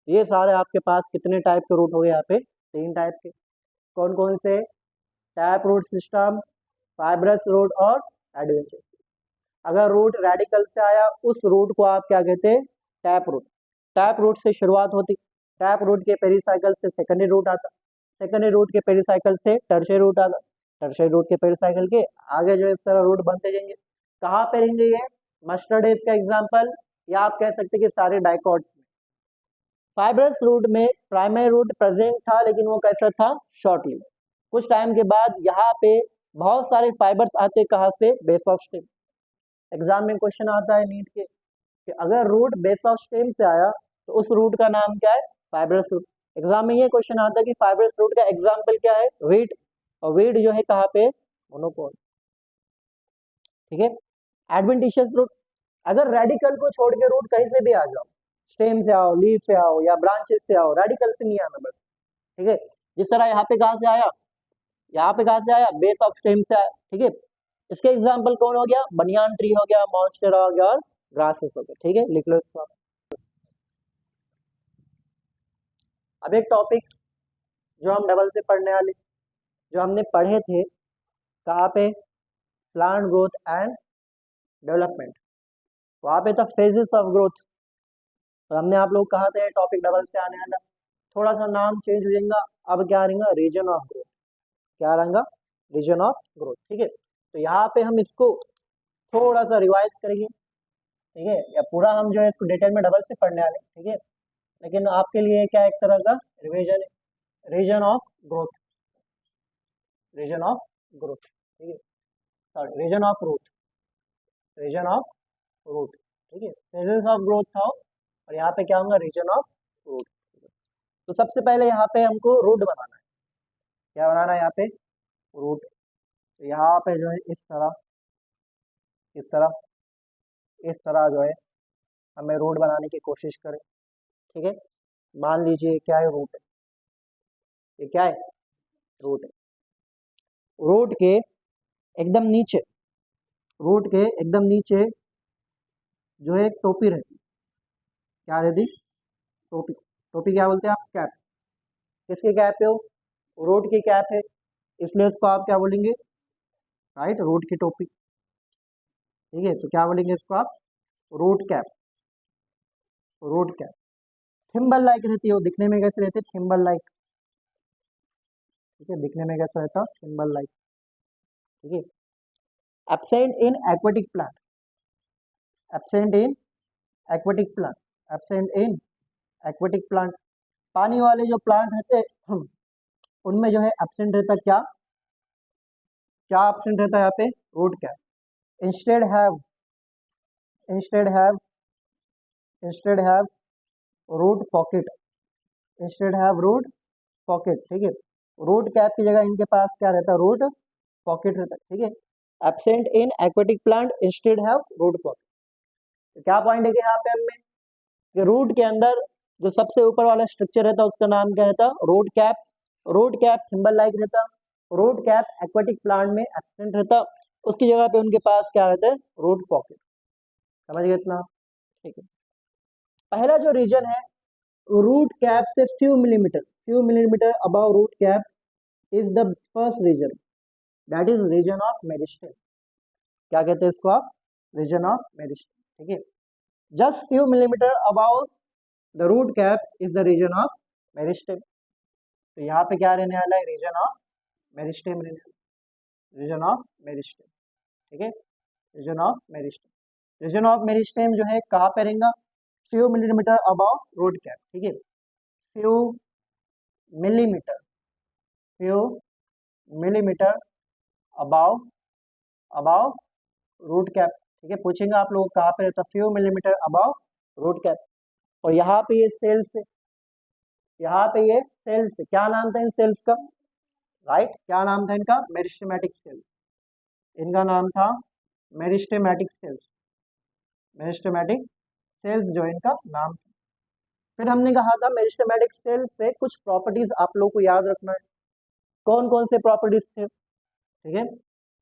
ये सारे आपके पास कितने टाइप के रूट हो गए, यहाँ पे 3 टाइप के, कौन कौन से, tap root system, fibrous root और एडवेंटिशियस। अगर रूट रेडिकल से आया, उस रूट को आप क्या कहते हैं, टैप रूट। टैप रूट से शुरुआत होती, टैप रूट के पेरिसाइकिल से सेकेंडरी रूट आता, सेकेंडरी रूट के पेरिसाइकिल से टर्शियरी रूट आता, टर्शियरी रूट के पेरिसाइकिल के आगे जो इस तरह रूट बनते जाएंगे। कहाँ पे रहेंगे ये, मस्टर्ड एज का एग्जाम्पल, या आप कह सकते हैं कि सारे डाइकॉट्स में। फाइब्रस रूट में प्राइमरी रूट प्रेजेंट था, लेकिन वो कैसा था, शॉर्टली। कुछ टाइम के बाद यहाँ पे बहुत सारे फाइबर्स आते, कहाँ से, बेस ऑफ स्टेम। एग्जाम में क्वेश्चन आता है नीट के कि अगर रूट बेस ऑफ स्टेम से आया, तो उस रूट का नाम क्या है, फाइब्रस रूट। एग्जाम में ये क्वेश्चन आता है कि फाइब्रस रूट का एग्जाम्पल क्या है, वीट, और वीट जो है कहाँ पे, मोनोकोट, ठीक है। एडवेंटिशियस रूट, अगर रेडिकल को छोड़ के रूट कहीं से भी आ जाओ, स्टेम से आओ, लीफ से आओ, या ब्रांचेस से आओ, रेडिकल से नहीं आना बस, ठीक है। जिस तरह यहाँ पे कहाँ से आया, यहाँ पे कहाँ से आया, बेस ऑफ स्टेम से आया, ठीक है। इसके एग्जाम्पल कौन हो गया, बनियान ट्री हो गया, मॉन्स्टेरा हो गया और ग्रासेस हो गए, ठीक है, लिख लो इसको आप। अब एक टॉपिक जो हम डबल से पढ़ने वाले, जो हमने पढ़े थे कहाँ पे, प्लांट ग्रोथ एंड डेवलपमेंट, वहाँ पे था फेजेस ऑफ ग्रोथ। और हमने आप लोग कहा था टॉपिक डबल से आने वाला, थोड़ा सा नाम चेंज हो जाएगा, अब क्या रहेगा, रीजन ऑफ ग्रोथ, क्या रहेगा, रीजन ऑफ ग्रोथ, ठीक है। तो यहाँ पे हम इसको थोड़ा सा रिवाइज करेंगे, ठीक है, या पूरा हम जो है इसको डिटेल में डबल से पढ़ने वाले, ठीक है, लेकिन आपके लिए क्या एक तरह का रिवीजन है, region of growth, region of growth, ठीक है, sorry region of root, region of root, ठीक है, फेजेस ऑफ ग्रोथ था, और यहाँ पे क्या होगा, रीजन ऑफ रूट। तो सबसे पहले यहाँ पे हमको रूट बनाना है, क्या बनाना है यहाँ पे, रूट। तो यहाँ पे जो है इस तरह, इस तरह, इस तरह जो है हमें रूट बनाने की कोशिश करें, ठीक है। मान लीजिए क्या है, रूट है, ये क्या है, रूट है। रूट के एकदम नीचे, रूट के एकदम नीचे जो है एक टोपी रहती है, क्या रहती, टोपी, टोपी क्या बोलते हैं आप, कैप। किसकी कैप है वो, रूट की कैप है, इसलिए उसको आप क्या बोलेंगे, राइट, रूट की टोपी, ठीक है। तो क्या बोलेंगे इसको आप, root cap, root cap. Thimble like रहती है वो, दिखने में कैसे रहते, थिम्बल लाइक, ठीक है, दिखने में कैसा रहता, थिम्बल लाइक, ठीक है। Absent in aquatic plant, absent in aquatic plant, absent in aquatic plant, पानी वाले जो प्लांट रहते हैं उनमें जो है एब्सेंट रहता, क्या क्या एब्सेंट रहता है यहाँ पे, root cap. Instead have, instead have, instead have root pocket, instead have root pocket, ठीक है। रूट कैप की जगह इनके पास क्या रहता है, रूट पॉकेट रहता है, ठीक है। Absent in aquatic plant instead have root pocket. तो क्या पॉइंट है कि यहाँ पे हमें कि रूट के अंदर जो सबसे ऊपर वाला स्ट्रक्चर रहता है उसका नाम क्या रहता, root cap. Root cap symbol like रहता, रूट कैप एक्वेटिक प्लांट में एब्सेंट रहता, उसकी जगह पे उनके पास क्या रहता है, रूट पॉकेट। समझ गए इतना, ठीक है। पहला जो रीजन है, रूट कैप से few millimetre above root cap is the first region, that is region of meristem. क्या कहते हैं इसको आप, रीजन ऑफ मेरिस्टेम, ठीक है। Just few millimetre above the root cap is the region of meristem. तो यहाँ पे क्या रहने वाला है, रीजन ऑफ मेरिस्टेम रहने वाला, रीजन ऑफ मेरिस्टेम, ठीक है, region of meristem. Region of meristem जो है कहाँ पे रहेगा, few millimetre above root cap, ठीक है, few millimetre, few millimetre above, above root cap, ठीक है। पूछेंगे आप लोग कहाँ पे रहता, few millimetre above root cap. और यहाँ पे ये सेल्स है, यहाँ पे ये सेल्स है, क्या नाम था इन सेल्स का, राइट, क्या नाम था इनका, मेरिस्टेमेटिक सेल्स, इनका नाम था मेरिस्टेमेटिक सेल्स, मेरिस्टेमेटिक सेल्स जो इनका नाम था। फिर हमने कहा था मेरिस्टेमेटिक सेल्स से कुछ प्रॉपर्टीज आप लोग को याद रखना है, कौन कौन से प्रॉपर्टीज थे, ठीक है,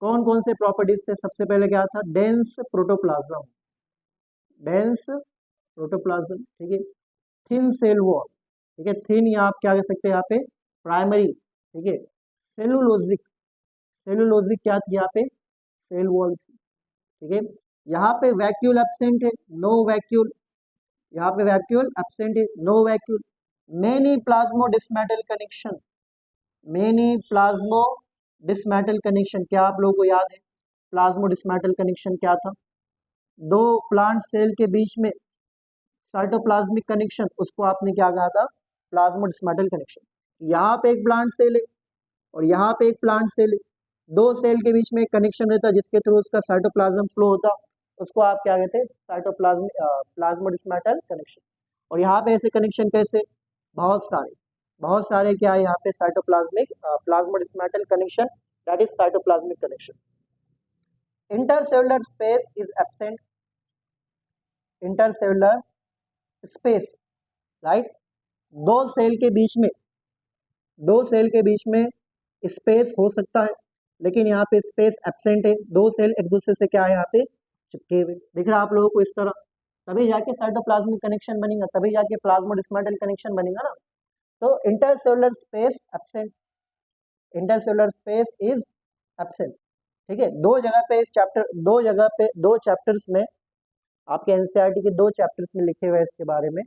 कौन कौन से प्रॉपर्टीज थे। सबसे पहले क्या था, डेंस प्रोटोप्लाज्म, डेंस प्रोटोप्लाज्म, ठीक है। थिन सेल वॉल, ठीक है, थिन या आप क्या कह सकते हैं यहाँ पे, प्राइमरी, ठीक है। सेलुलोजिक, सेलुलोजिक क्या थी यहाँ पे, सेल वॉल, ठीक है। यहाँ पे वैक्यूल एब्सेंट है, नो वैक्यूल, यहाँ पे वैक्यूल एब्सेंट है, no vacuole. Many plasmodesmatal connection, many plasmodesmatal connection, क्या आप लोगों को याद है, प्लाज्मोडिस्मेटल कनेक्शन क्या था, दो प्लांट सेल के बीच में साइटोप्लाज्मिक कनेक्शन, उसको आपने क्या कहा था, प्लाज्मोडिस्मेटल कनेक्शन। यहाँ पे एक प्लांट सेल है और यहाँ पे एक प्लांट सेल है, दो सेल के बीच में एक कनेक्शन रहता है जिसके थ्रू उसका साइटोप्लाज्म फ्लो होता, उसको आप क्या कहते हैं, साइटोप्लाज्म, प्लाज्मोडिस्मेटल कनेक्शन। और यहाँ पे ऐसे कनेक्शन कैसे, बहुत सारे, बहुत सारे क्या है यहाँ पे, cytoplasmic plasmodesmatal connection, that is cytoplasmic connection. Intercellular space is absent, intercellular space, right, दो सेल के बीच में, दो सेल के बीच में स्पेस हो सकता है, लेकिन यहाँ पे स्पेस एब्सेंट है, दो सेल एक दूसरे से क्या है यहाँ पे चिपके हुए दिख रहा है आप लोगों को इस तरह, तभी जाके साइटोप्लाज्मिक कनेक्शन बनेगा, तभी जाके प्लाज्मोडेस्माटल कनेक्शन बनेगा ना। तो intercellular space absent, intercellular space is absent. ठीक है, दो जगह पे चैप्टर, दो जगह पे दो चैप्टर्स में आपके एनसीईआरटी के दो चैप्टर्स में लिखे हुए हैं इसके बारे में,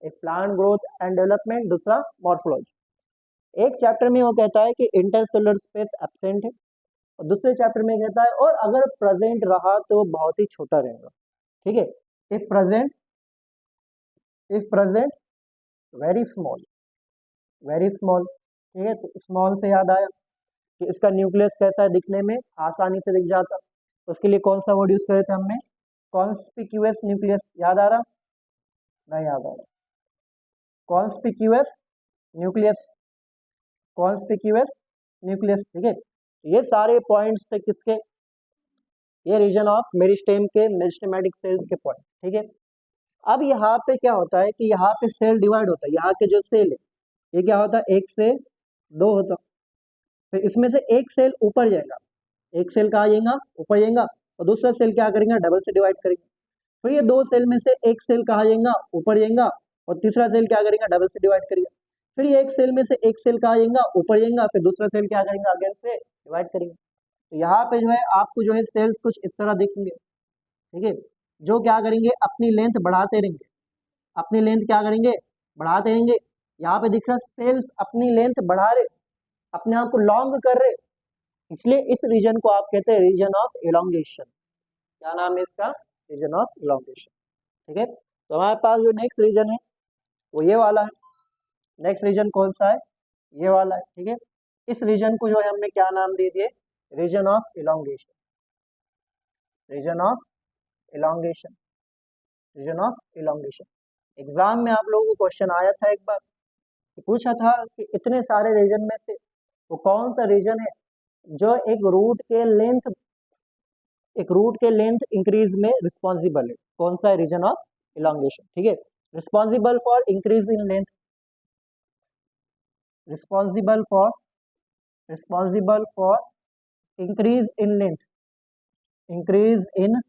एक प्लांट ग्रोथ एंड डेवलपमेंट, दूसरा मॉर्फोलॉजी। एक चैप्टर में वो कहता है कि इंटरसेलुलर स्पेस एब्सेंट है, और दूसरे चैप्टर में कहता है और अगर प्रेजेंट रहा तो बहुत ही छोटा रहेगा। ठीक है, if present, if present very small, very small. ठीक है, तो स्मॉल से याद आया कि इसका न्यूक्लियस कैसा है दिखने में, आसानी से दिख जाता, उसके लिए कौन सा वर्ड यूज करे थे हमने, कॉन्स्पिक्यूअस न्यूक्लियस, याद आ रहा, नहीं याद आ रहा, कॉन्स्पिक्यूअस न्यूक्लियस, कॉन्स्पिक्यूअस न्यूक्लियस। ठीक है, ये सारे पॉइंट्स थे किसके, ये रीजन ऑफ मेरिस्टेम के, मेरिस्टेमेटिक सेल्स के पॉइंट। ठीक है, अब यहाँ पे क्या होता है कि यहाँ पे सेल डिवाइड होता है, यहाँ के जो सेल है ये क्या होता है, एक से दो होता, फिर इसमें से एक सेल ऊपर जाएगा, एक सेल कहाँ जाएगा, ऊपर जाएगा, और दूसरा सेल क्या करेंगे, डबल से डिवाइड करेंगे। फिर ये दो सेल में से एक सेल कहाँ जाएगा, ऊपर जाएगा, और तीसरा सेल क्या करेगा, डबल से डिवाइड करेगा। फिर ये एक सेल में से एक सेल कहाँ जाएगा, ऊपर जाएगा, फिर दूसरा सेल क्या करेगा, अगेन से डिवाइड करेंगे। तो यहाँ पे जो है आपको जो है सेल्स कुछ इस तरह दिखेंगे। ठीक है, जो क्या करेंगे, अपनी लेंथ बढ़ाते रहेंगे, अपनी लेंथ क्या करेंगे, बढ़ाते रहेंगे। यहाँ पे दिख रहा है सेल्स अपनी लेंथ बढ़ा रहे, अपने आप को लॉन्ग कर रहे, इसलिए इस रीजन को आप कहते हैं रीजन ऑफ इलोंगेशन। क्या नाम है इसका, रीजन ऑफ इलोंगेशन। ठीक है, तो हमारे पास जो नेक्स्ट रीजन है वो ये वाला है। नेक्स्ट रीजन कौन सा है, ये वाला है। ठीक है, इस रीजन को जो है हमने क्या नाम दे दिए, region of elongation, region of elongation, region of elongation. Exam में आप लोगों को क्वेश्चन आया था एक बार, पूछा था कि इतने सारे रीजन में से वो कौन सा रीजन है जो एक रूट के लेंथ, एक रूट के लेंथ इंक्रीज में रिस्पॉन्सिबल है, कौन सा है, रीजन ऑफ इलोंगेशन। ठीक है, responsible for increase in length, responsible for, responsible for increase in length, increase in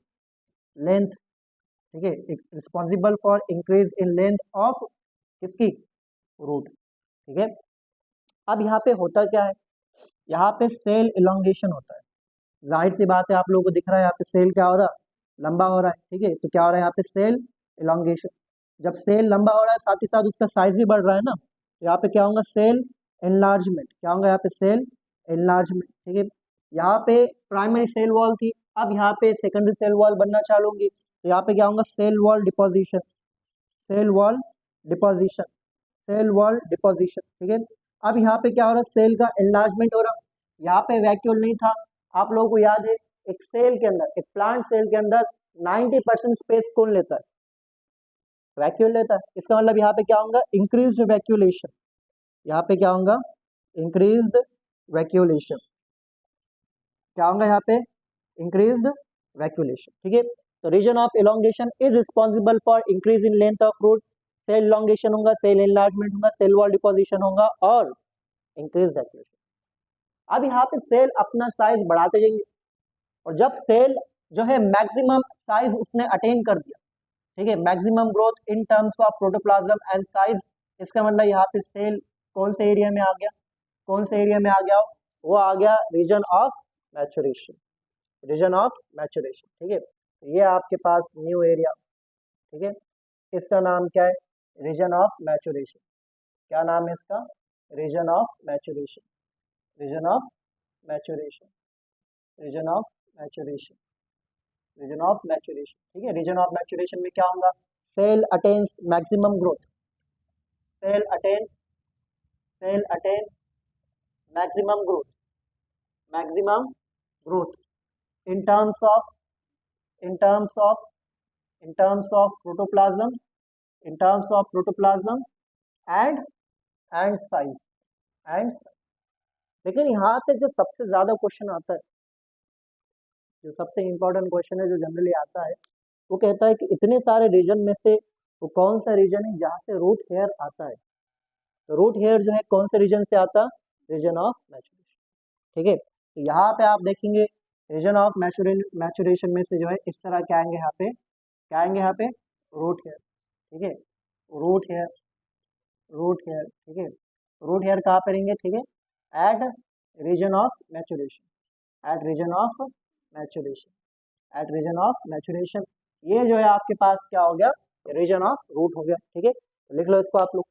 length. ठीक है, responsible for increase in length of किसकी, रूट। ठीक है, अब यहाँ पे होता क्या है, यहाँ पे सेल इलोंगेशन होता है, जाहिर सी बात है आप लोगों को दिख रहा है यहाँ पे सेल क्या हो रहा है, लंबा हो रहा है। ठीक है, तो क्या हो रहा है यहाँ पे सेल इलोंगेशन, जब सेल लंबा हो रहा है साथ ही साथ उसका साइज भी बढ़ रहा है ना, तो यहाँ पे क्या होगा, सेल एनलार्जमेंट, क्या होगा यहाँ पे, सेल एनलार्जमेंट। ठीक है, यहाँ पे प्राइमरी सेल वॉल थी, अब यहाँ पे सेकेंडरी सेल वॉल बनना चालू होंगी, तो यहाँ पे क्या होगा, cell wall deposition, cell wall deposition, cell wall deposition. ठीक है, अब यहाँ पे क्या हो रहा है, सेल का एनलार्जमेंट हो रहा है, यहाँ पे वैक्यूल नहीं था, आप लोगों को याद है एक सेल के अंदर, एक प्लांट सेल के अंदर 90% स्पेस कौन लेता है, वैक्यूल लेता है। इसका मतलब यहाँ पे क्या होगा, इंक्रीज्ड वैक्यूलेशन, यहाँ पे क्या होगा, इंक्रीज्ड वैक्यूलेशन, क्या होगा यहाँ पे, इंक्रीज्ड वैक्यूलेशन। ठीक है, तो region of elongation is responsible for increase in length of root, cell elongation होगा, सेल एनलार्जमेंट होगा, सेल वॉल डिपोजिशन होगा और इंक्रीज वैक्यूलेशन। अब यहाँ पे सेल अपना साइज बढ़ाते जाएंगे, और जब सेल जो है मैक्सिमम साइज उसने अटेन कर दिया, ठीक है, maximum growth in terms of protoplasm and size, इसका मतलब यहाँ पे सेल कौन से एरिया में आ गया, कौन से एरिया में आ गया, वो आ गया region of maturation, region of maturation. ठीक है, ये आपके पास न्यू एरिया, ठीक है, इसका नाम क्या है, रीजन ऑफ मैचुरेशन। क्या नाम है इसका, region of maturation, region of maturation, region of maturation, region of maturation. ठीक है, रीजन ऑफ मैचुरेशन में क्या होगा, cell attains maximum growth, cell attain, cell attain maximum growth, maximum growth in terms of, in terms of, in terms of protoplasm, in terms of protoplasm and size, and size। लेकिन यहाँ से जो सबसे ज्यादा question आता है, जो सबसे इंपॉर्टेंट क्वेश्चन है जो जनरली आता है, वो कहता है कि इतने सारे रीजन में से वो कौन सा रीजन है जहाँ से रूट हेयर आता है। तो रूट हेयर जो है कौन से रीजन से आता है, रीजन ऑफ मैचुरेशन। ठीक है, तो यहाँ पे आप देखेंगे रीजन ऑफ मैचुरेशन में से जो है इस तरह क्या आएंगे यहाँ पे, क्या आएंगे यहाँ पे, रूट हेयर, ठीक है, रूट हेयर, रूट हेयर, ठीक है, रूट हेयर कहाँ पे रहेंगे, ठीक है, at region of maturation, at region of maturation, at region of maturation, ये जो है आपके पास क्या हो गया, रीजन ऑफ रूट हो गया, ठीक है, तो लिख लो इसको आप लोग।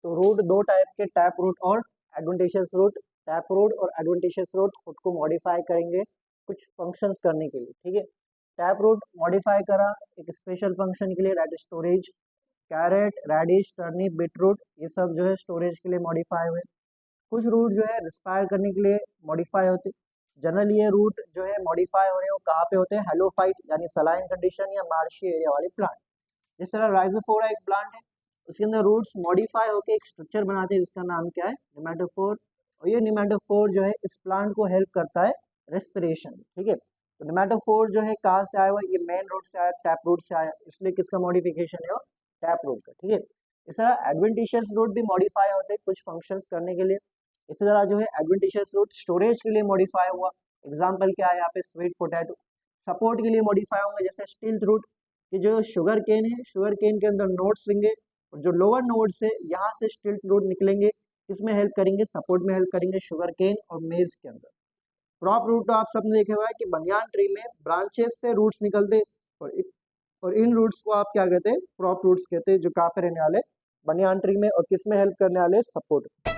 तो रूट दो टाइप के, टैप रूट और एडवेंटिशियस रूट, टैप रूट और एडवेंटिशियस रूट खुद को मॉडिफाई करेंगे कुछ फंक्शंस करने के लिए, ठीक है। टैप रूट मॉडिफाई करा एक स्पेशल फंक्शन के लिए, that is storage, carrot, radish, turnip, beetroot, ये सब जो है स्टोरेज के लिए मॉडिफाई हुए। कुछ रूट जो है रिस्पायर करने के लिए मॉडिफाई होते, जनरली ये रूट जो है मॉडिफाई हो रहे हैं वो कहाँ पे होते हैं, हेलोफाइट यानी सलाइन कंडीशन या मार्शी एरिया वाले प्लांट। जिस तरह राइजोफोरा एक प्लांट है, उसके अंदर रूट्स मॉडिफाई होकर एक स्ट्रक्चर बनाते हैं जिसका नाम क्या है, निमेटोफोर, और ये निमेटोफोर जो है इस प्लांट को हेल्प करता है रेस्पिरेशन, ठीक है। तो निमेटोफोर जो है कहाँ से आया हुआ, ये मेन रूट से आया, टैप रूट से आया, इसलिए किसका मॉडिफिकेशन है वो, टैप रूट का, ठीक है। इस तरह एडवेंटिशियस रूट भी मॉडिफाई होते हैं कुछ फंक्शंस करने के लिए। इसी तरह जो है एडवेंटिशियस रूट स्टोरेज के लिए मॉडिफाई हुआ, एग्जाम्पल क्या है यहाँ पे, स्वीट पोटैटो। सपोर्ट के लिए मॉडिफाई होंगे जैसे स्टिल्ट रूट, कि जो शुगर केन है, शुगर केन के अंदर नोड्स होंगे और जो लोअर नोड्स है यहाँ से स्टिल्ट रूट निकलेंगे, किसमें हेल्प करेंगे, सपोर्ट में हेल्प करेंगे, शुगर केन और मेज के अंदर। क्रॉप रूट तो आप सबने देखा हुआ है कि बनियान ट्री में ब्रांचेस से रूट्स निकलते, और इन रूट्स को आप क्या कहते हैं, क्रॉप रूट्स कहते हैं, जो कहाँ पे रहने वाले, बनियान ट्री में, और किस में हेल्प करने वाले, सपोर्ट।